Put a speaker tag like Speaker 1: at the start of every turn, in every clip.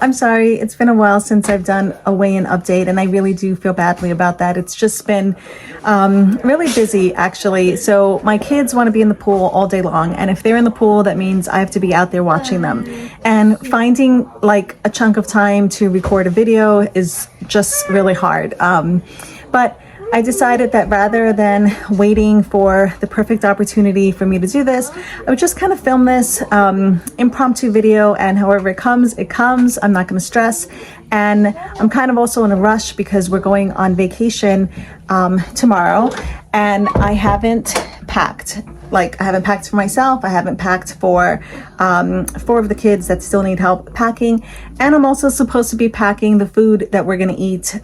Speaker 1: I'm sorry, it's been a while since I've done a weigh-in update, and I really do feel badly about that. It's just been really busy, actually. So my kids want to be in the pool all day long, and if they're in the pool, that means I have to be out there watching them. And finding like a chunk of time to record a video is just really hard. But I decided that rather than waiting for the perfect opportunity for me to do this, I would just kind of film this impromptu video, and however it comes, it comes. I'm not going to stress. And I'm kind of also in a rush because we're going on vacation tomorrow, and I haven't packed. Like, I haven't packed for myself. I haven't packed for 4 of the kids that still need help packing. And I'm also supposed to be packing the food that we're going to eat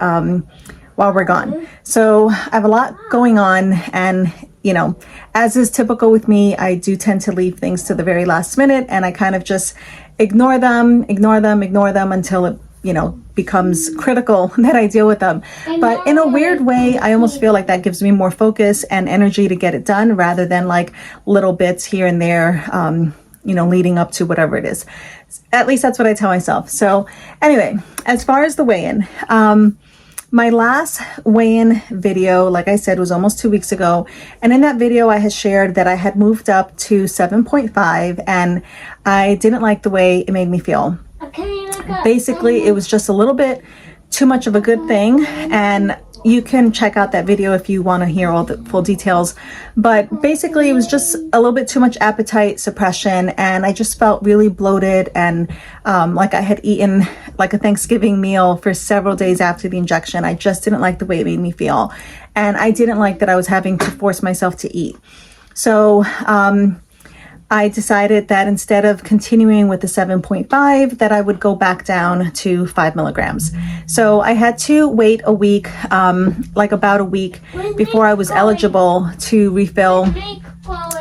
Speaker 1: while we're gone. So I have a lot going on, and you know, as is typical with me, I do tend to leave things to the very last minute, and I kind of just ignore them until it, you know, becomes critical that I deal with them. But in a weird way, I almost feel like that gives me more focus and energy to get it done, rather than like little bits here and there, you know, leading up to whatever it is. At least that's what I tell myself. So anyway, as far as the weigh-in, my last weigh-in video, like I said, was almost 2 weeks ago. And in that video, I had shared that I had moved up to 7.5, and I didn't like the way it made me feel. Basically, it was just a little bit too much of a good thing. And you can check out that video if you want to hear all the full details. But basically, it was just a little bit too much appetite suppression, and I just felt really bloated, and like I had eaten like a Thanksgiving meal for several days after the injection. I just didn't like the way it made me feel, and I didn't like that I was having to force myself to eat. So I decided that instead of continuing with the 7.5, that I would go back down to 5 milligrams. So I had to wait a week, like about a week before I was eligible to refill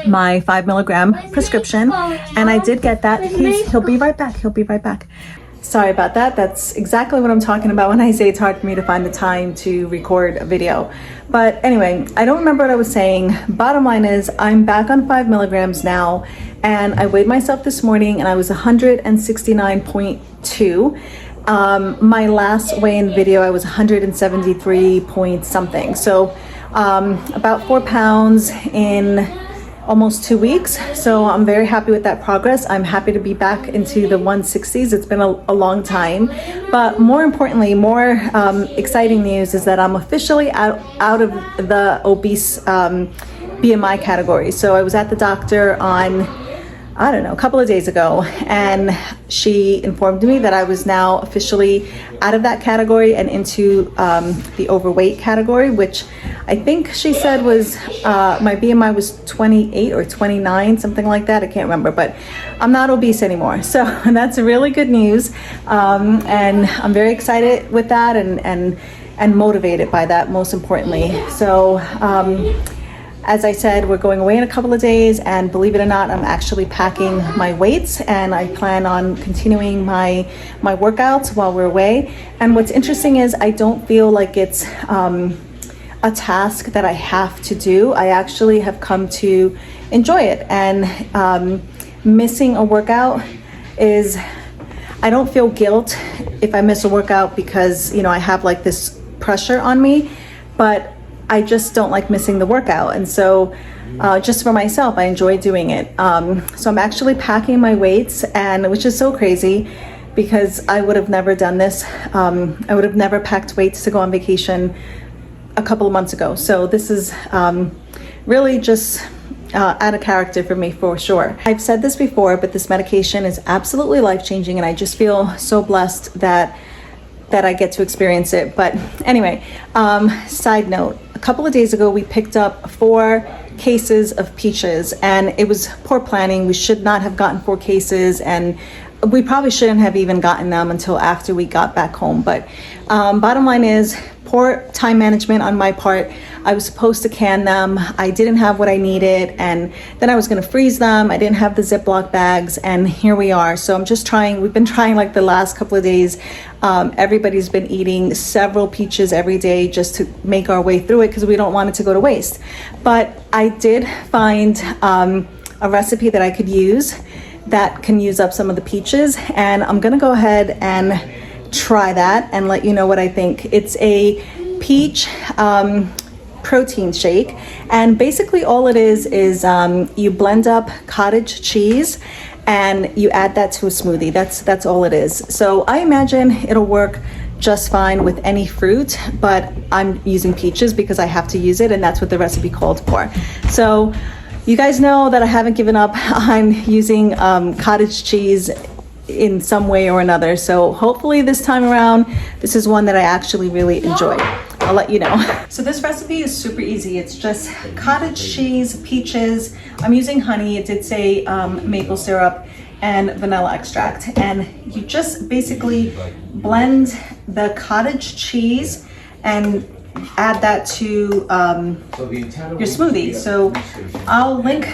Speaker 1: my 5 milligram prescription. And I did get that. He'll be right back. He'll be right back. Sorry about that. That's exactly what I'm talking about when I say it's hard for me to find the time to record a video. But anyway, I don't remember what I was saying. Bottom line is, I'm back on 5 milligrams now, and I weighed myself this morning and I was 169.2. My last weigh-in video, I was 173 point something. So about 4 pounds in almost 2 weeks. So I'm very happy with that progress. I'm happy to be back into the 160s. It's been a long time. But more importantly, more exciting news is that I'm officially out of the obese BMI category. So I was at the doctor on, I don't know, a couple of days ago, and she informed me that I was now officially out of that category and into the overweight category, which I think she said was, my BMI was 28 or 29, something like that. I can't remember, but I'm not obese anymore. So that's really good news. And I'm very excited with that, and motivated by that, most importantly. So, as I said, we're going away in a couple of days, and believe it or not, I'm actually packing my weights, and I plan on continuing my workouts while we're away. And what's interesting is I don't feel like it's a task that I have to do. I actually have come to enjoy it, and missing a workout is, I don't feel guilt if I miss a workout because, you know, I have like this pressure on me, but I just don't like missing the workout. And so just for myself, I enjoy doing it. So I'm actually packing my weights, and which is so crazy because I would have never done this. I would have never packed weights to go on vacation a couple of months ago. So this is really just out of character for me, for sure. I've said this before, but this medication is absolutely life-changing, and I just feel so blessed that I get to experience it. But anyway, side note, a couple of days ago, we picked up 4 cases of peaches, and it was poor planning. We should not have gotten 4 cases, and we probably shouldn't have even gotten them until after we got back home. But bottom line is, poor time management on my part. I was supposed to can them. I didn't have what I needed, and then I was going to freeze them. I didn't have the Ziploc bags, and here we are. So I'm just trying. We've been trying like the last couple of days. Everybody's been eating several peaches every day just to make our way through it because we don't want it to go to waste. But I did find a recipe that I could use that can use up some of the peaches, and I'm gonna go ahead and try that and let you know what I think. It's a peach protein shake, and basically all it is you blend up cottage cheese and you add that to a smoothie. That's all it is. So I imagine it'll work just fine with any fruit, but I'm using peaches because I have to use it, and that's what the recipe called for. So you guys know that I haven't given up on using cottage cheese in some way or another. So hopefully this time around, this is one that I actually really enjoy. I'll let you know. So this recipe is super easy. It's just cottage cheese, peaches. I'm using honey. It did say maple syrup and vanilla extract. And you just basically blend the cottage cheese and add that to your smoothie. So I'll link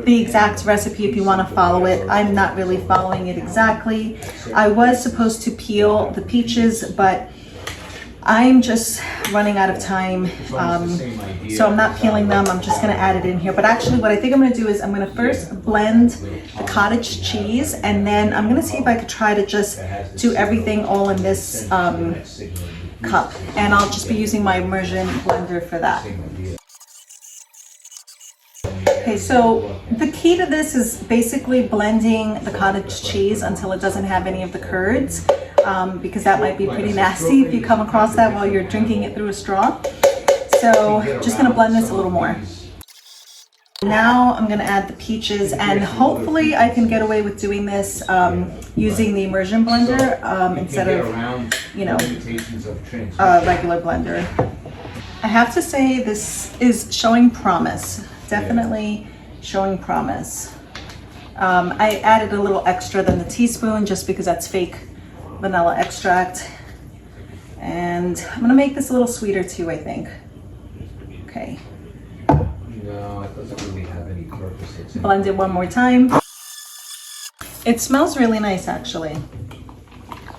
Speaker 1: the exact recipe if you want to follow it. I'm not really following it exactly. I was supposed to peel the peaches, but I'm just running out of time, so I'm not peeling them. I'm just gonna add it in here. But actually what I think I'm gonna do is I'm gonna first blend the cottage cheese, and then I'm gonna see if I could try to just do everything all in this cup. And I'll just be using my immersion blender for that. Okay, so the key to this is basically blending the cottage cheese until it doesn't have any of the curds, because that might be pretty nasty if you come across that while you're drinking it through a straw. So just gonna blend this a little more. Now I'm gonna add the peaches, and hopefully I can get away with doing this using the immersion blender instead of, you know, a regular blender. I have to say this is showing promise. Definitely showing promise. I added a little extra than the teaspoon just because that's fake vanilla extract. And I'm gonna make this a little sweeter too, I think. Okay.
Speaker 2: No, it doesn't really have any purpose.
Speaker 1: Blend it one more time. It smells really nice, actually.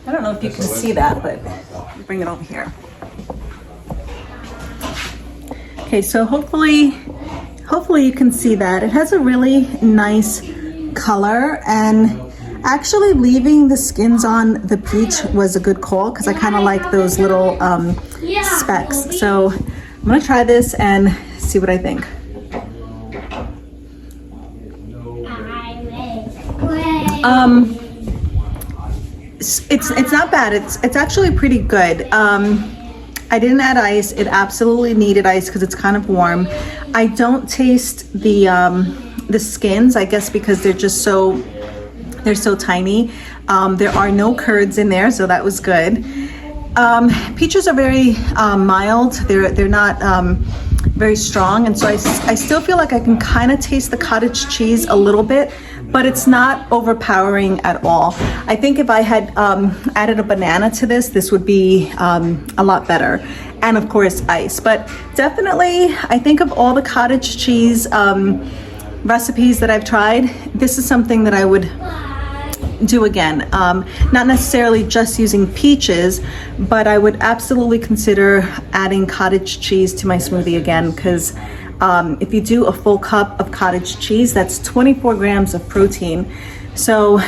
Speaker 1: I don't know if you can see that, but bring it over here. Okay, so hopefully you can see that. It has a really nice color, and actually leaving the skins on the peach was a good call because I kind of like those little specks. So I'm gonna try this and see what I think. It's not bad. It's actually pretty good. I didn't add ice. It absolutely needed ice because it's kind of warm. I don't taste the skins, I guess because they're so tiny. There are no curds in there, so that was good. Peaches are very mild. They're not very strong, and so I still feel like I can kind of taste the cottage cheese a little bit, but it's not overpowering at all. I think if I had added a banana to this would be a lot better. And of course ice, but definitely I think of all the cottage cheese recipes that I've tried, this is something that I would do again. Not necessarily just using peaches, but I would absolutely consider adding cottage cheese to my smoothie again, because if you do a full cup of cottage cheese, that's 24 grams of protein. So,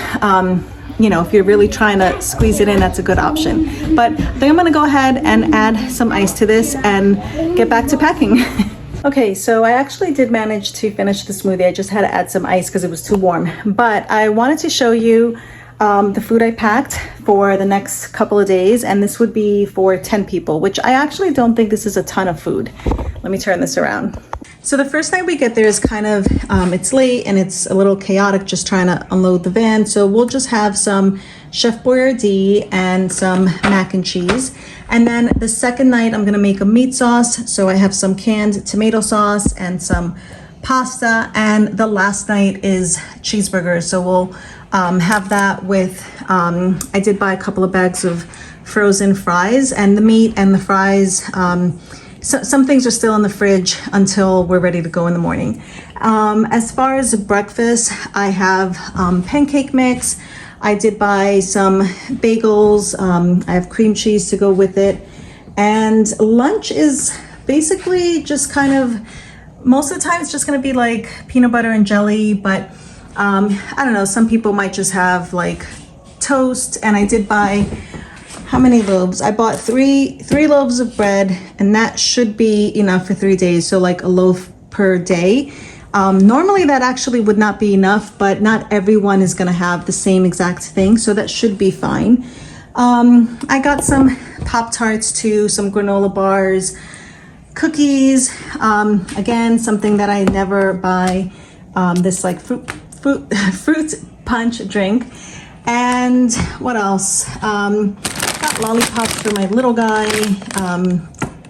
Speaker 1: you know, if you're really trying to squeeze it in, that's a good option. But I think I'm gonna go ahead and add some ice to this and get back to packing. Okay, so I actually did manage to finish the smoothie. I just had to add some ice because it was too warm. But I wanted to show you the food I packed for the next couple of days, and this would be for 10 people, which I actually don't think this is a ton of food. Let me turn this around. So the first night we get there is kind of, it's late and it's a little chaotic just trying to unload the van. So we'll just have some Chef Boyardee and some mac and cheese. And then the second night I'm gonna make a meat sauce. So I have some canned tomato sauce and some pasta. And the last night is cheeseburgers. So we'll have that with, I did buy a couple of bags of frozen fries, and the meat and the fries, so some things are still in the fridge until we're ready to go in the morning. As far as breakfast, I have pancake mix. I did buy some bagels. I have cream cheese to go with it. And lunch is basically just kind of, most of the time it's just gonna be like peanut butter and jelly, but I don't know, some people might just have like toast, and I did buy, how many loaves? I bought three loaves of bread, and that should be enough for 3 days, so like a loaf per day. Normally that actually would not be enough, but not everyone is gonna have the same exact thing, so that should be fine. I got some Pop-Tarts too, some granola bars, cookies, again, something that I never buy, this like fruit punch drink. And what else? Got lollipops for my little guy,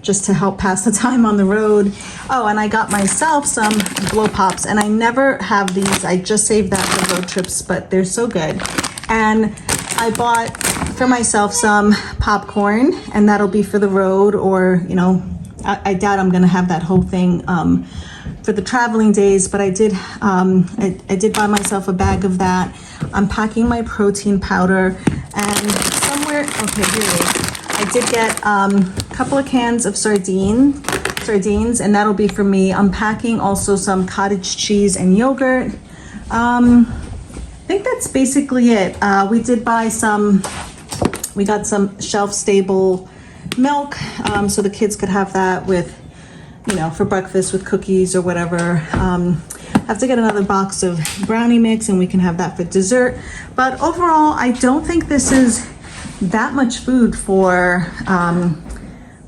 Speaker 1: just to help pass the time on the road. Oh, and I got myself some blow pops, and I never have these. I just saved that for road trips, but they're so good. And I bought for myself some popcorn, and that'll be for the road, or, you know, I doubt I'm gonna have that whole thing for the traveling days, but I did buy myself a bag of that. I'm packing my protein powder, and somewhere, okay, here it is. I did get a couple of cans of sardines, and that'll be for me. I'm packing also some cottage cheese and yogurt. I think that's basically it. We did buy we got some shelf-stable milk, so the kids could have that with, you know, for breakfast with cookies or whatever. Have to get another box of brownie mix, and we can have that for dessert. But overall, I don't think this is that much food for,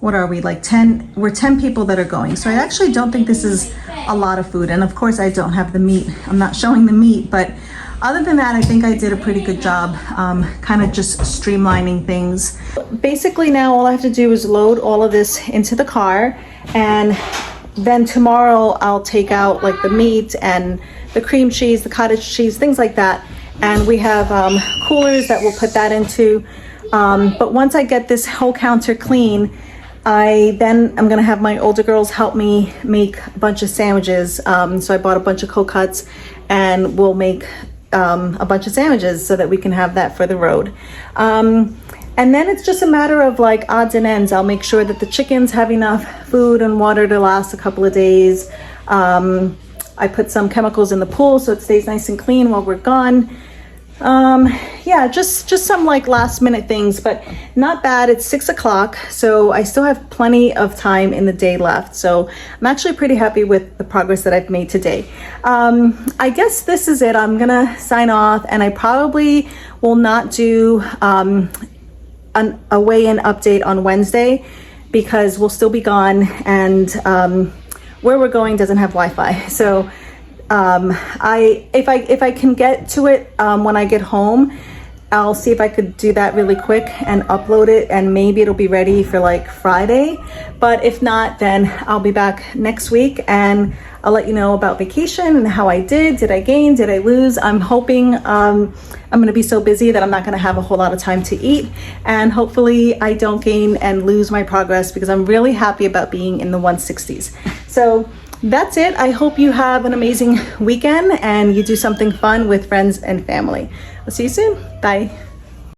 Speaker 1: what are we, like 10? We're 10 people that are going. So I actually don't think this is a lot of food. And of course I don't have the meat. I'm not showing the meat, but other than that, I think I did a pretty good job, kind of just streamlining things. Basically now all I have to do is load all of this into the car, and then tomorrow I'll take out like the meat and the cream cheese, the cottage cheese, things like that. And we have coolers that we'll put that into. But once I get this whole counter clean, I'm gonna have my older girls help me make a bunch of sandwiches. So I bought a bunch of cold cuts, and we'll make a bunch of sandwiches so that we can have that for the road. And then it's just a matter of like odds and ends. I'll make sure that the chickens have enough food and water to last a couple of days. I put some chemicals in the pool so it stays nice and clean while we're gone. Yeah, just some like last minute things, but not bad. It's 6 o'clock, so I still have plenty of time in the day left. So I'm actually pretty happy with the progress that I've made today. I guess this is it. I'm gonna sign off, and I probably will not do a weigh-in update on Wednesday because we'll still be gone, and where we're going doesn't have Wi-Fi. So if I can get to it when I get home, I'll see if I could do that really quick and upload it, and maybe it'll be ready for like Friday. But if not, then I'll be back next week, and I'll let you know about vacation and how I did. Did I gain? Did I lose? I'm hoping I'm gonna be so busy that I'm not gonna have a whole lot of time to eat, and hopefully I don't gain and lose my progress, because I'm really happy about being in the 160s. So that's it. I hope you have an amazing weekend and you do something fun with friends and family. I'll see you soon. Bye.